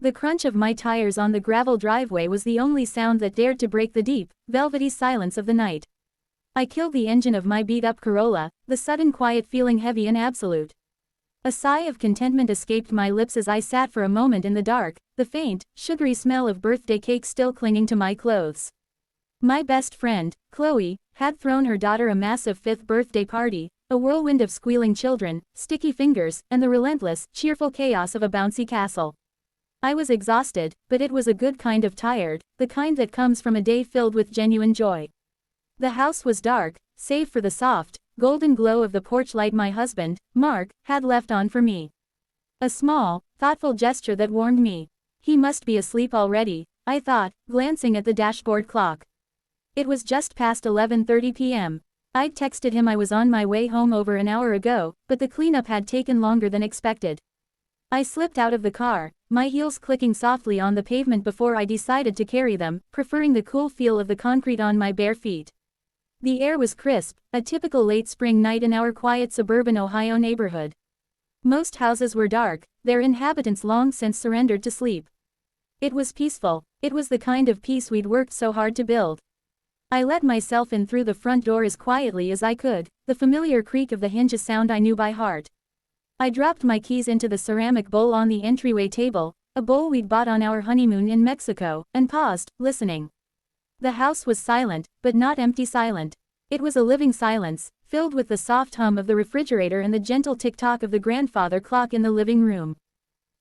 The crunch of my tires on the gravel driveway was the only sound that dared to break the deep, velvety silence of the night. I killed the engine of my beat-up Corolla, the sudden quiet feeling heavy and absolute. A sigh of contentment escaped my lips as I sat for a moment in the dark, the faint, sugary smell of birthday cake still clinging to my clothes. My best friend, Chloe, had thrown her daughter a massive 5th birthday party, a whirlwind of squealing children, sticky fingers, and the relentless, cheerful chaos of a bouncy castle. I was exhausted, but it was a good kind of tired, the kind that comes from a day filled with genuine joy. The house was dark, save for the soft, golden glow of the porch light my husband, Mark, had left on for me. A small, thoughtful gesture that warned me. He must be asleep already, I thought, glancing at the dashboard clock. It was just past 11:30 p.m. I'd texted him I was on my way home over an hour ago, but the cleanup had taken longer than expected. I slipped out of the car, my heels clicking softly on the pavement before I decided to carry them, preferring the cool feel of the concrete on my bare feet. The air was crisp, a typical late spring night in our quiet suburban Ohio neighborhood. Most houses were dark, their inhabitants long since surrendered to sleep. It was peaceful, it was the kind of peace we'd worked so hard to build. I let myself in through the front door as quietly as I could, the familiar creak of the hinge a sound I knew by heart. I dropped my keys into the ceramic bowl on the entryway table, a bowl we'd bought on our honeymoon in Mexico, and paused, listening. The house was silent, but not empty silent. It was a living silence, filled with the soft hum of the refrigerator and the gentle tick-tock of the grandfather clock in the living room.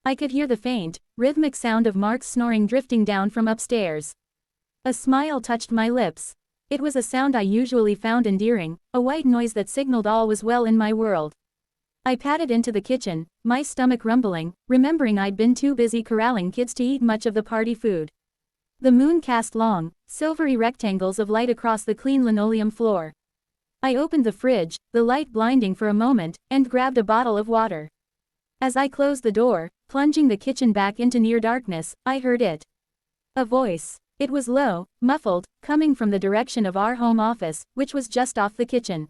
I could hear the faint, rhythmic sound of Mark's snoring drifting down from upstairs. A smile touched my lips. It was a sound I usually found endearing, a white noise that signaled all was well in my world. I padded into the kitchen, my stomach rumbling, remembering I'd been too busy corralling kids to eat much of the party food. The moon cast long, silvery rectangles of light across the clean linoleum floor. I opened the fridge, the light blinding for a moment, and grabbed a bottle of water. As I closed the door, plunging the kitchen back into near darkness, I heard it. A voice. It was low, muffled, coming from the direction of our home office, which was just off the kitchen.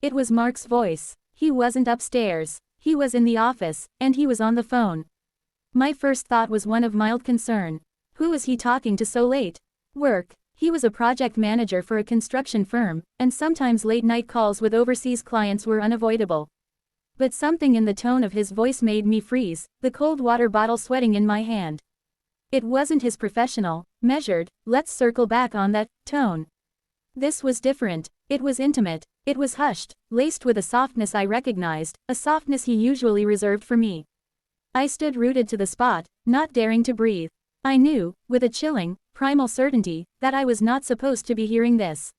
It was Mark's voice. He wasn't upstairs. He was in the office, and he was on the phone. My first thought was one of mild concern. Who was he talking to so late? Work. He was a project manager for a construction firm, and sometimes late-night calls with overseas clients were unavoidable. But something in the tone of his voice made me freeze, the cold water bottle sweating in my hand. It wasn't his professional, measured, let's circle back on that, tone. This was different. It was intimate. It was hushed, laced with a softness I recognized, a softness he usually reserved for me. I stood rooted to the spot, not daring to breathe. I knew, with a chilling, primal certainty, that I was not supposed to be hearing this.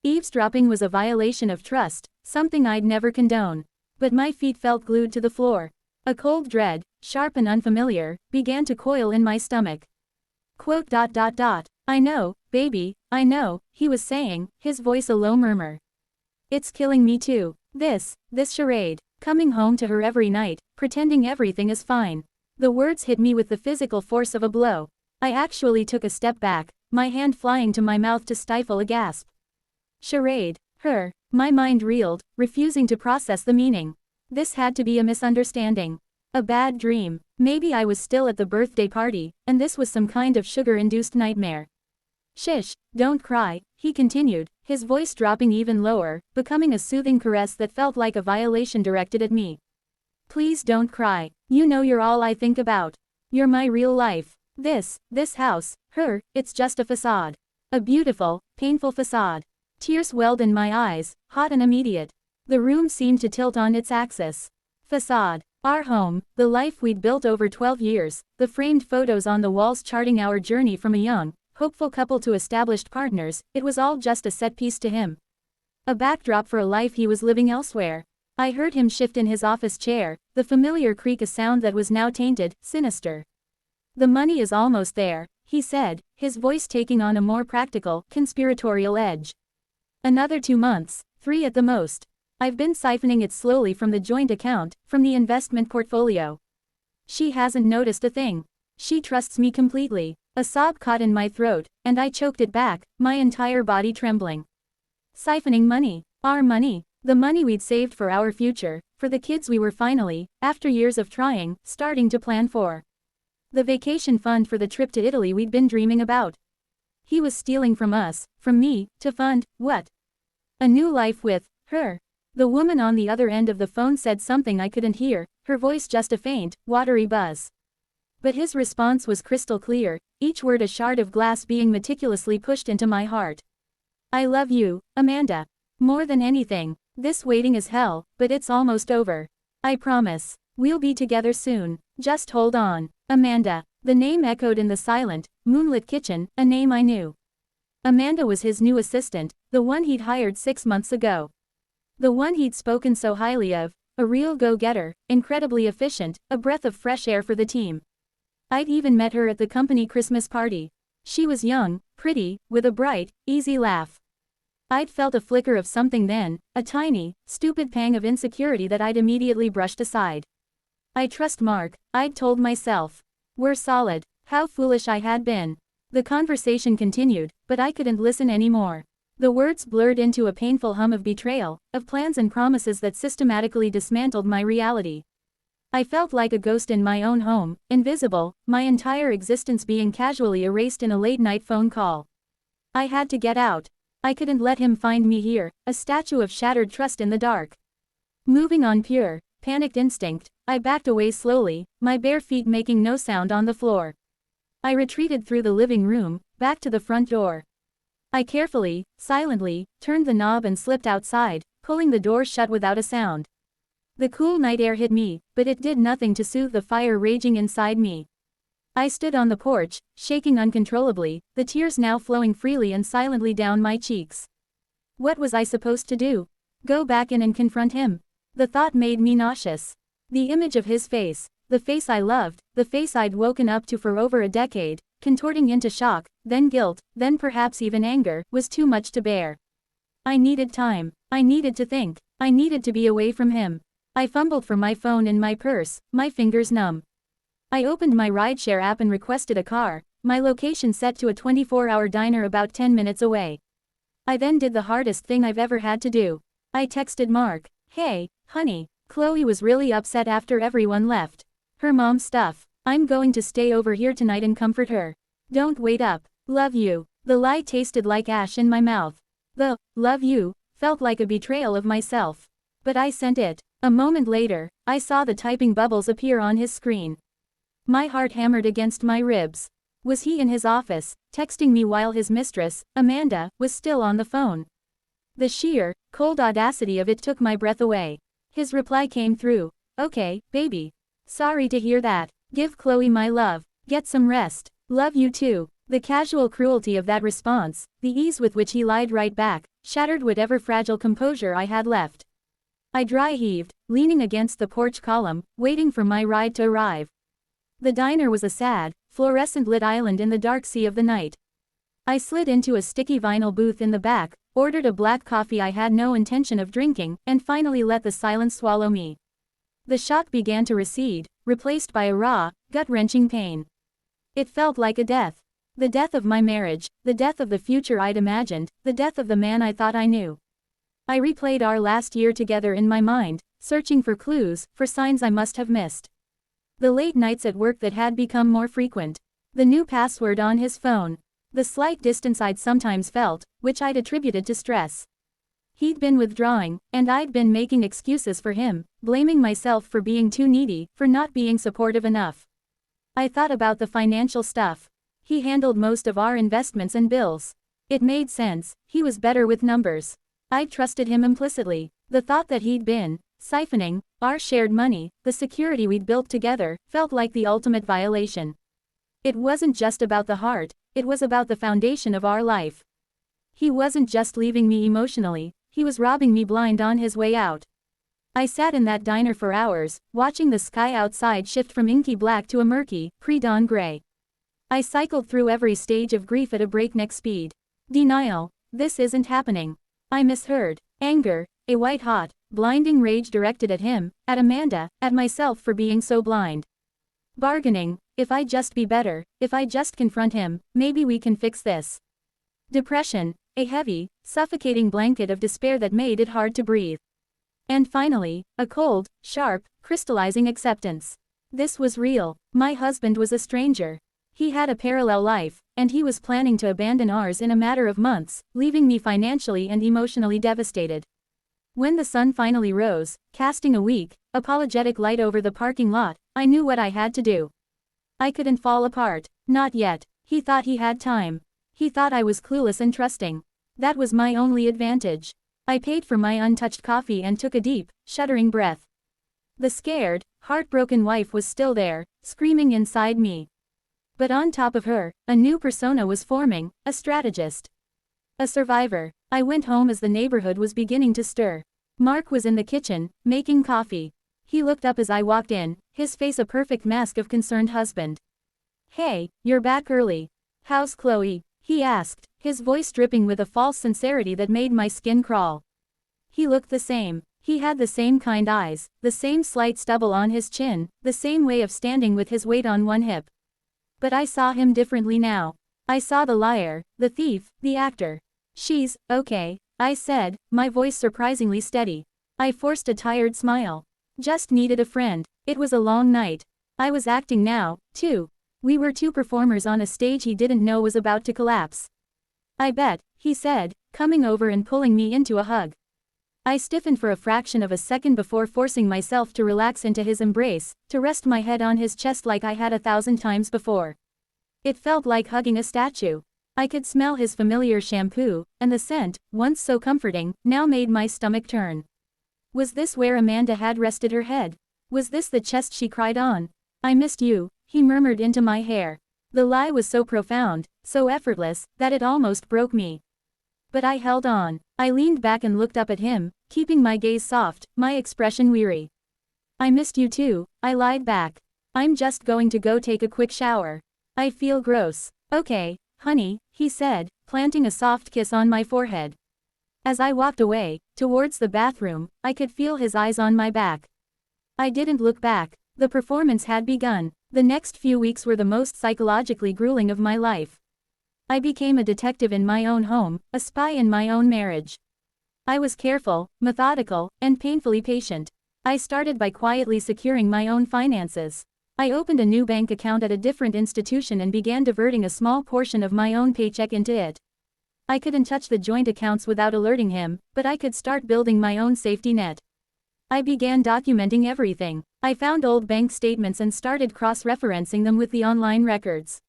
Eavesdropping was a violation of trust, something I'd never condone. But my feet felt glued to the floor. A cold dread, sharp and unfamiliar, began to coil in my stomach. Quote. I know, baby, I know, he was saying, his voice a low murmur. It's killing me too. This charade. Coming home to her every night, pretending everything is fine. The words hit me with the physical force of a blow. I actually took a step back, my hand flying to my mouth to stifle a gasp. Charade. Her. My mind reeled, refusing to process the meaning. This had to be a misunderstanding. A bad dream. Maybe I was still at the birthday party, and this was some kind of sugar-induced nightmare. Shish, don't cry, he continued, his voice dropping even lower, becoming a soothing caress that felt like a violation directed at me. Please don't cry. You know you're all I think about. You're my real life. This house, her, it's just a facade. A beautiful, painful facade. Tears welled in my eyes, hot and immediate. The room seemed to tilt on its axis. Facade. Our home, the life we'd built over 12 years, the framed photos on the walls charting our journey from a young, hopeful couple to established partners, it was all just a set piece to him. A backdrop for a life he was living elsewhere. I heard him shift in his office chair, the familiar creak, a sound that was now tainted, sinister. The money is almost there, he said, his voice taking on a more practical, conspiratorial edge. Another 2 months, 3 at the most. I've been siphoning it slowly from the joint account, from the investment portfolio. She hasn't noticed a thing. She trusts me completely. A sob caught in my throat, and I choked it back, my entire body trembling. Siphoning money. Our money. The money we'd saved for our future, for the kids we were finally, after years of trying, starting to plan for. The vacation fund for the trip to Italy we'd been dreaming about. He was stealing from us, from me, to fund, what? A new life with her. The woman on the other end of the phone said something I couldn't hear, her voice just a faint, watery buzz. But his response was crystal clear, each word a shard of glass being meticulously pushed into my heart. I love you, Amanda. More than anything. This waiting is hell, but it's almost over. I promise. We'll be together soon. Just hold on. Amanda. The name echoed in the silent, moonlit kitchen, a name I knew. Amanda was his new assistant, the one he'd hired 6 months ago. The one he'd spoken so highly of, a real go-getter, incredibly efficient, a breath of fresh air for the team. I'd even met her at the company Christmas party. She was young, pretty, with a bright, easy laugh. I'd felt a flicker of something then, a tiny, stupid pang of insecurity that I'd immediately brushed aside. I trust Mark, I'd told myself. We're solid. How foolish I had been. The conversation continued, but I couldn't listen anymore. The words blurred into a painful hum of betrayal, of plans and promises that systematically dismantled my reality. I felt like a ghost in my own home, invisible, my entire existence being casually erased in a late-night phone call. I had to get out. I couldn't let him find me here, a statue of shattered trust in the dark. Moving on pure, panicked instinct, I backed away slowly, my bare feet making no sound on the floor. I retreated through the living room, back to the front door. I carefully, silently, turned the knob and slipped outside, pulling the door shut without a sound. The cool night air hit me, but it did nothing to soothe the fire raging inside me. I stood on the porch, shaking uncontrollably, the tears now flowing freely and silently down my cheeks. What was I supposed to do? Go back in and confront him? The thought made me nauseous. The image of his face, the face I loved, the face I'd woken up to for over a decade, contorting into shock, then guilt, then perhaps even anger, was too much to bear. I needed time. I needed to think. I needed to be away from him. I fumbled for my phone in my purse, my fingers numb. I opened my rideshare app and requested a car, my location set to a 24-hour diner about 10 minutes away. I then did the hardest thing I've ever had to do. I texted Mark. Hey, honey, Chloe was really upset after everyone left. Her mom's stuff. I'm going to stay over here tonight and comfort her. Don't wait up. Love you. The lie tasted like ash in my mouth. The love you felt like a betrayal of myself. But I sent it. A moment later, I saw the typing bubbles appear on his screen. My heart hammered against my ribs. Was he in his office, texting me while his mistress, Amanda, was still on the phone? The sheer, cold audacity of it took my breath away. His reply came through. Okay, baby. Sorry to hear that. Give Chloe my love. Get some rest. Love you too. The casual cruelty of that response, the ease with which he lied right back, shattered whatever fragile composure I had left. I dry heaved, leaning against the porch column, waiting for my ride to arrive. The diner was a sad, fluorescent-lit island in the dark sea of the night. I slid into a sticky vinyl booth in the back, ordered a black coffee I had no intention of drinking, and finally let the silence swallow me. The shock began to recede, replaced by a raw, gut-wrenching pain. It felt like a death. The death of my marriage, the death of the future I'd imagined, the death of the man I thought I knew. I replayed our last year together in my mind, searching for clues, for signs I must have missed. The late nights at work that had become more frequent. The new password on his phone. The slight distance I'd sometimes felt, which I'd attributed to stress. He'd been withdrawing, and I'd been making excuses for him, blaming myself for being too needy, for not being supportive enough. I thought about the financial stuff. He handled most of our investments and bills. It made sense, he was better with numbers. I'd trusted him implicitly. The thought that he'd been siphoning our shared money, the security we'd built together, felt like the ultimate violation. It wasn't just about the heart, it was about the foundation of our life. He wasn't just leaving me emotionally, he was robbing me blind on his way out. I sat in that diner for hours, watching the sky outside shift from inky black to a murky, pre-dawn gray. I cycled through every stage of grief at a breakneck speed. Denial. This isn't happening. I misheard. Anger. A white-hot, blinding rage directed at him, at Amanda, at myself for being so blind. Bargaining. If I just be better, if I just confront him, maybe we can fix this. Depression. A heavy, suffocating blanket of despair that made it hard to breathe. And finally, a cold, sharp, crystallizing acceptance. This was real. My husband was a stranger. He had a parallel life, and he was planning to abandon ours in a matter of months, leaving me financially and emotionally devastated. When the sun finally rose, casting a weak, apologetic light over the parking lot, I knew what I had to do. I couldn't fall apart. Not yet. He thought he had time. He thought I was clueless and trusting. That was my only advantage. I paid for my untouched coffee and took a deep, shuddering breath. The scared, heartbroken wife was still there, screaming inside me. But on top of her, a new persona was forming, a strategist. A survivor. I went home as the neighborhood was beginning to stir. Mark was in the kitchen, making coffee. He looked up as I walked in, his face a perfect mask of concerned husband. "Hey, you're back early. How's Chloe?" he asked, his voice dripping with a false sincerity that made my skin crawl. He looked the same. He had the same kind eyes, the same slight stubble on his chin, the same way of standing with his weight on one hip. But I saw him differently now. I saw the liar, the thief, the actor. "She's okay," I said, my voice surprisingly steady. I forced a tired smile. "Just needed a friend." It was a long night. I was acting now, too. We were two performers on a stage he didn't know was about to collapse. "I bet," he said, coming over and pulling me into a hug. I stiffened for a fraction of a second before forcing myself to relax into his embrace, to rest my head on his chest like I had 1,000 times before. It felt like hugging a statue. I could smell his familiar shampoo, and the scent, once so comforting, now made my stomach turn. Was this where Amanda had rested her head? Was this the chest she cried on? "I missed you," he murmured into my hair. The lie was so profound, so effortless, that it almost broke me. But I held on. I leaned back and looked up at him, keeping my gaze soft, my expression weary. "I missed you too," I lied back. "I'm just going to go take a quick shower. I feel gross." "Okay, honey," he said, planting a soft kiss on my forehead. As I walked away, towards the bathroom, I could feel his eyes on my back. I didn't look back. The performance had begun. The next few weeks were the most psychologically grueling of my life. I became a detective in my own home, a spy in my own marriage. I was careful, methodical, and painfully patient. I started by quietly securing my own finances. I opened a new bank account at a different institution and began diverting a small portion of my own paycheck into it. I couldn't touch the joint accounts without alerting him, but I could start building my own safety net. I began documenting everything. I found old bank statements and started cross-referencing them with the online records.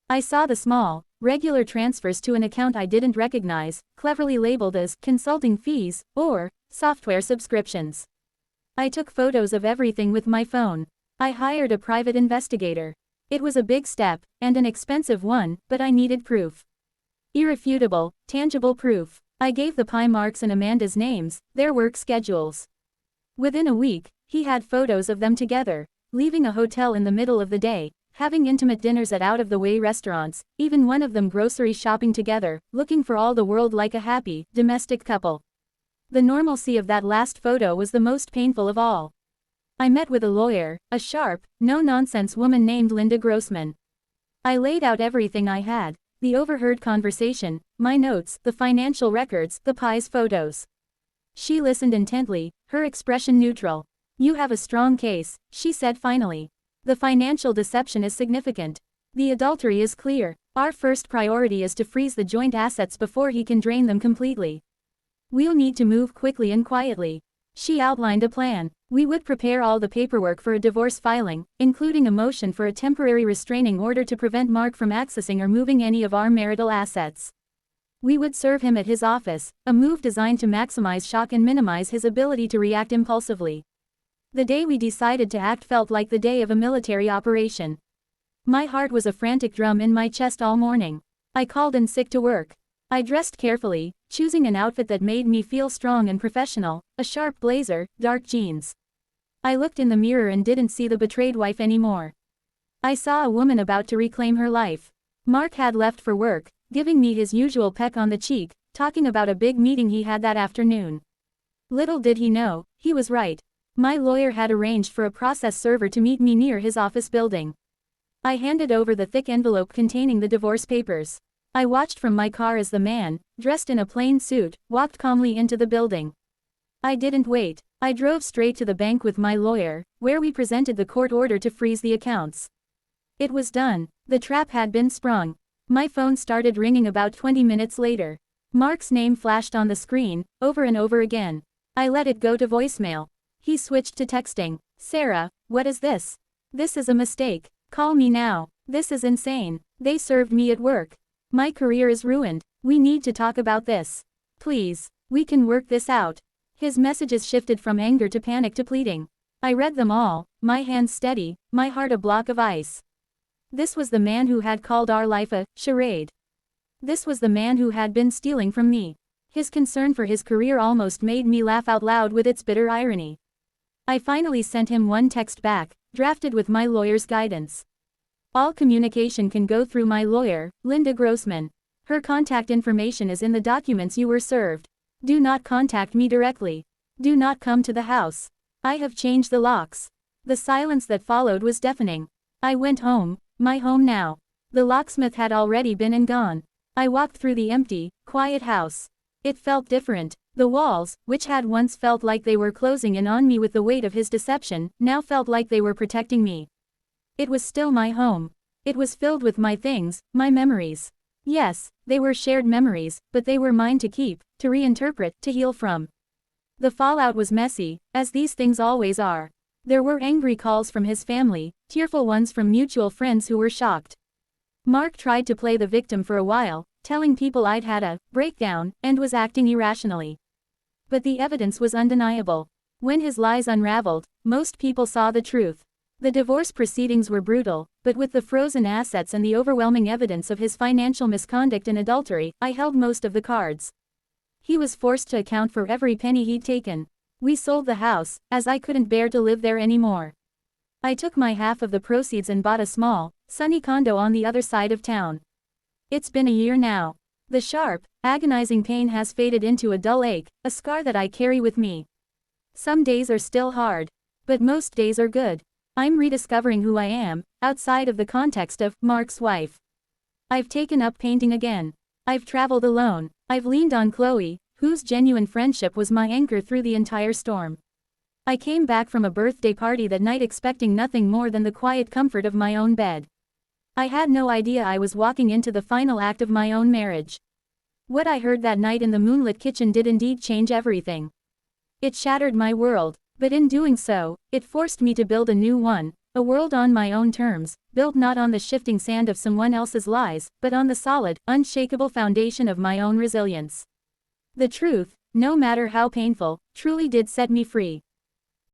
I saw the small, regular transfers to an account I didn't recognize, cleverly labeled as consulting fees or software subscriptions. I took photos of everything with my phone. I hired a private investigator. It was a big step, and an expensive one, but I needed proof. Irrefutable, tangible proof. I gave the pie Marks and Amanda's names, their work schedules. Within a week, he had photos of them together, leaving a hotel in the middle of the day, having intimate dinners at out-of-the-way restaurants, even one of them grocery shopping together, looking for all the world like a happy, domestic couple. The normalcy of that last photo was the most painful of all. I met with a lawyer, a sharp, no-nonsense woman named Linda Grossman. I laid out everything I had. The overheard conversation, my notes, the financial records, the pie's photos. She listened intently, her expression neutral. "You have a strong case," she said finally. "The financial deception is significant. The adultery is clear. Our first priority is to freeze the joint assets before he can drain them completely. We'll need to move quickly and quietly." She outlined a plan. We would prepare all the paperwork for a divorce filing, including a motion for a temporary restraining order to prevent Mark from accessing or moving any of our marital assets. We would serve him at his office, a move designed to maximize shock and minimize his ability to react impulsively. The day we decided to act felt like the day of a military operation. My heart was a frantic drum in my chest all morning. I called in sick to work. I dressed carefully, choosing an outfit that made me feel strong and professional, a sharp blazer, dark jeans. I looked in the mirror and didn't see the betrayed wife anymore. I saw a woman about to reclaim her life. Mark had left for work, giving me his usual peck on the cheek, talking about a big meeting he had that afternoon. Little did he know, he was right. My lawyer had arranged for a process server to meet me near his office building. I handed over the thick envelope containing the divorce papers. I watched from my car as the man, dressed in a plain suit, walked calmly into the building. I didn't wait. I drove straight to the bank with my lawyer, where we presented the court order to freeze the accounts. It was done. The trap had been sprung. My phone started ringing about 20 minutes later. Mark's name flashed on the screen, over and over again. I let it go to voicemail. He switched to texting. Sarah, what is this? This is a mistake. Call me now. This is insane. They served me at work. My career is ruined. We need to talk about this. Please. We can work this out. His messages shifted from anger to panic to pleading. I read them all, my hands steady, my heart a block of ice. This was the man who had called our life a charade. This was the man who had been stealing from me. His concern for his career almost made me laugh out loud with its bitter irony. I finally sent him one text back, drafted with my lawyer's guidance. All communication can go through my lawyer, Linda Grossman. Her contact information is in the documents you were served. Do not contact me directly. Do not come to the house. I have changed the locks. The silence that followed was deafening. I went home, my home now. The locksmith had already been and gone. I walked through the empty, quiet house. It felt different. The walls, which had once felt like they were closing in on me with the weight of his deception, now felt like they were protecting me. It was still my home. It was filled with my things, my memories. Yes, they were shared memories, but they were mine to keep, to reinterpret, to heal from. The fallout was messy, as these things always are. There were angry calls from his family, tearful ones from mutual friends who were shocked. Mark tried to play the victim for a while, telling people I'd had a breakdown and was acting irrationally. But the evidence was undeniable. When his lies unraveled, most people saw the truth. The divorce proceedings were brutal, but with the frozen assets and the overwhelming evidence of his financial misconduct and adultery, I held most of the cards. He was forced to account for every penny he'd taken. We sold the house, as I couldn't bear to live there anymore. I took my half of the proceeds and bought a small, sunny condo on the other side of town. It's been a year now. The sharp, agonizing pain has faded into a dull ache, a scar that I carry with me. Some days are still hard. But most days are good. I'm rediscovering who I am, outside of the context of Mark's wife. I've taken up painting again. I've traveled alone. I've leaned on Chloe, whose genuine friendship was my anchor through the entire storm. I came back from a birthday party that night expecting nothing more than the quiet comfort of my own bed. I had no idea I was walking into the final act of my own marriage. What I heard that night in the moonlit kitchen did indeed change everything. It shattered my world. But in doing so, it forced me to build a new one, a world on my own terms, built not on the shifting sand of someone else's lies, but on the solid, unshakable foundation of my own resilience. The truth, no matter how painful, truly did set me free.